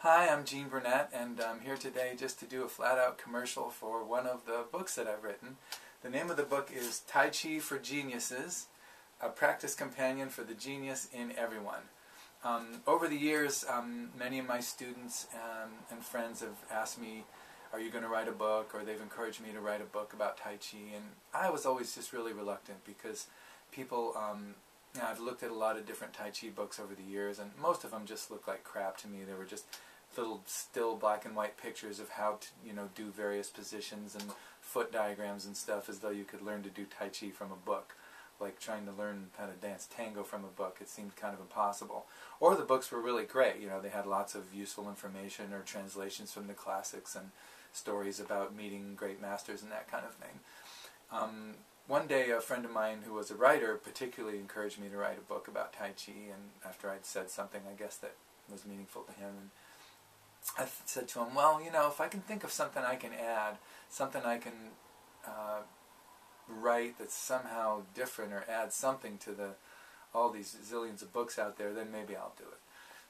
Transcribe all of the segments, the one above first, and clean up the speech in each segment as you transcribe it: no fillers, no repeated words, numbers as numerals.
Hi, I'm Burnett, and I'm here today just to do a flat-out commercial for one of the books that I've written. The name of the book is Tai Chi for Geniuses, a practice companion for the genius in everyone. Over the years, many of my students and friends have asked me, are you going to write a book? Or they've encouraged me to write a book about Tai Chi, and I was always just really reluctant because people, I've looked at a lot of different Tai Chi books over the years, and most of them just look like crap to me. They were just little still black and white pictures of how to, do various positions and foot diagrams and stuff, as though you could learn to do Tai Chi from a book. Like trying to learn how to dance tango from a book. It seemed kind of impossible. Or the books were really great. They had lots of useful information or translations from the classics and stories about meeting great masters and that kind of thing. One day a friend of mine who was a writer particularly encouraged me to write a book about Tai Chi, and after I'd said something, I guess, that was meaningful to him, and I said to him, well, if I can think of something I can add, something I can write that's somehow different or add something to all these zillions of books out there, then maybe I'll do it.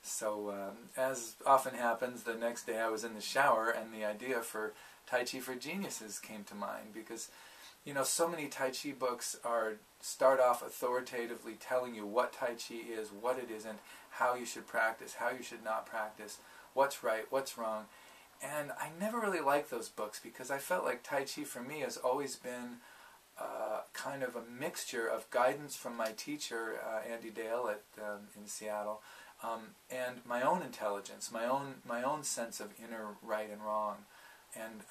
So as often happens, the next day I was in the shower and the idea for Tai Chi for Geniuses came to mind, because so many Tai Chi books start off authoritatively telling you what Tai Chi is, what it isn't, how you should practice, how you should not practice, what's right, what's wrong. And I never really liked those books because I felt like Tai Chi for me has always been kind of a mixture of guidance from my teacher, Andy Dale in Seattle, and my own intelligence, my own sense of inner right and wrong. And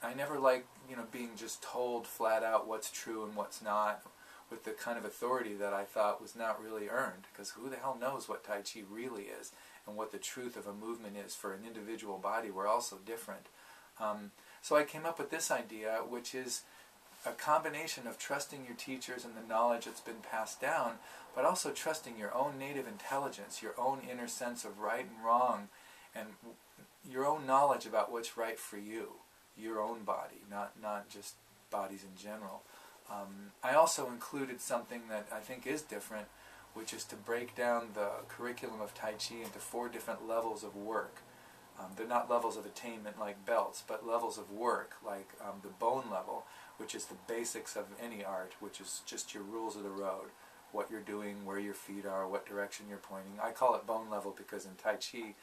I never liked being just told flat out what's true and what's not, with the kind of authority that I thought was not really earned, because who the hell knows what Tai Chi really is and what the truth of a movement is for an individual body. We're all so different. So I came up with this idea, which is a combination of trusting your teachers and the knowledge that's been passed down, but also trusting your own native intelligence, your own inner sense of right and wrong, and your own knowledge about what's right for you, your own body, not just bodies in general. I also included something that I think is different, which is to break down the curriculum of Tai Chi into 4 different levels of work. They're not levels of attainment like belts, but levels of work, like the bone level, which is the basics of any art, which is just your rules of the road, what you're doing, where your feet are, what direction you're pointing. I call it bone level because in Tai Chi,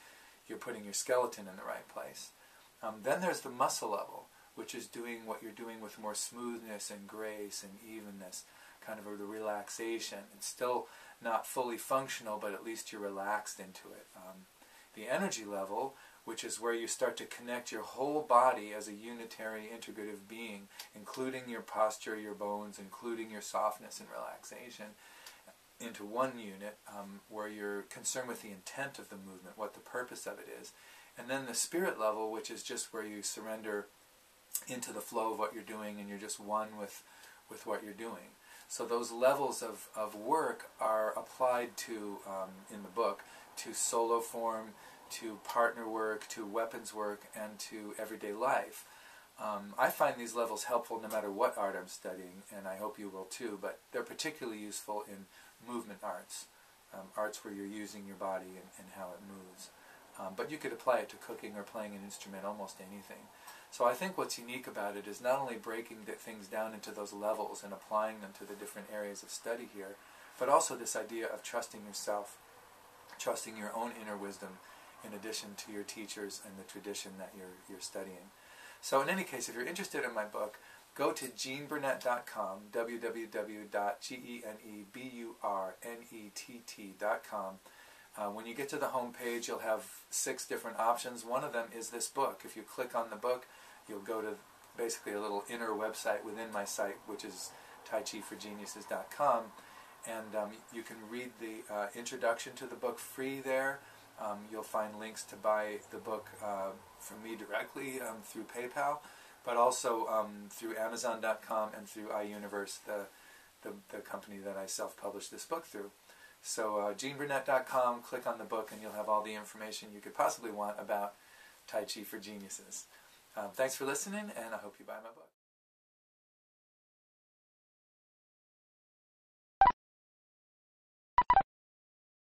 you're putting your skeleton in the right place. Then there's the muscle level, which is doing what you're doing with more smoothness and grace and evenness, kind of the relaxation. It's still not fully functional, but at least you're relaxed into it. The energy level, which is where you start to connect your whole body as a unitary, integrative being, including your posture, your bones, including your softness and relaxation, into one unit, where you're concerned with the intent of the movement, what the purpose of it is. And then the spirit level, which is just where you surrender into the flow of what you're doing, and you're just one with what you're doing. So those levels of work are applied to, in the book, to solo form, to partner work, to weapons work, and to everyday life. I find these levels helpful no matter what art I'm studying, and I hope you will too, but they're particularly useful in movement arts, arts where you're using your body and how it moves. But you could apply it to cooking or playing an instrument, almost anything. So I think what's unique about it is not only breaking things down into those levels and applying them to the different areas of study here, but also this idea of trusting yourself, trusting your own inner wisdom, in addition to your teachers and the tradition that you're studying. So in any case, if you're interested in my book, go to geneburnett.com, www.geneburnett.com. When you get to the home page, you'll have 6 different options. One of them is this book. If you click on the book, you'll go to basically a little inner website within my site, which is taichiforgeniuses.com, and you can read the introduction to the book free there. You'll find links to buy the book from me directly through PayPal, but also through Amazon.com and through iUniverse, the company that I self-published this book through. So geneburnett.com, click on the book, and you'll have all the information you could possibly want about Tai Chi for Geniuses. Thanks for listening, and I hope you buy my book.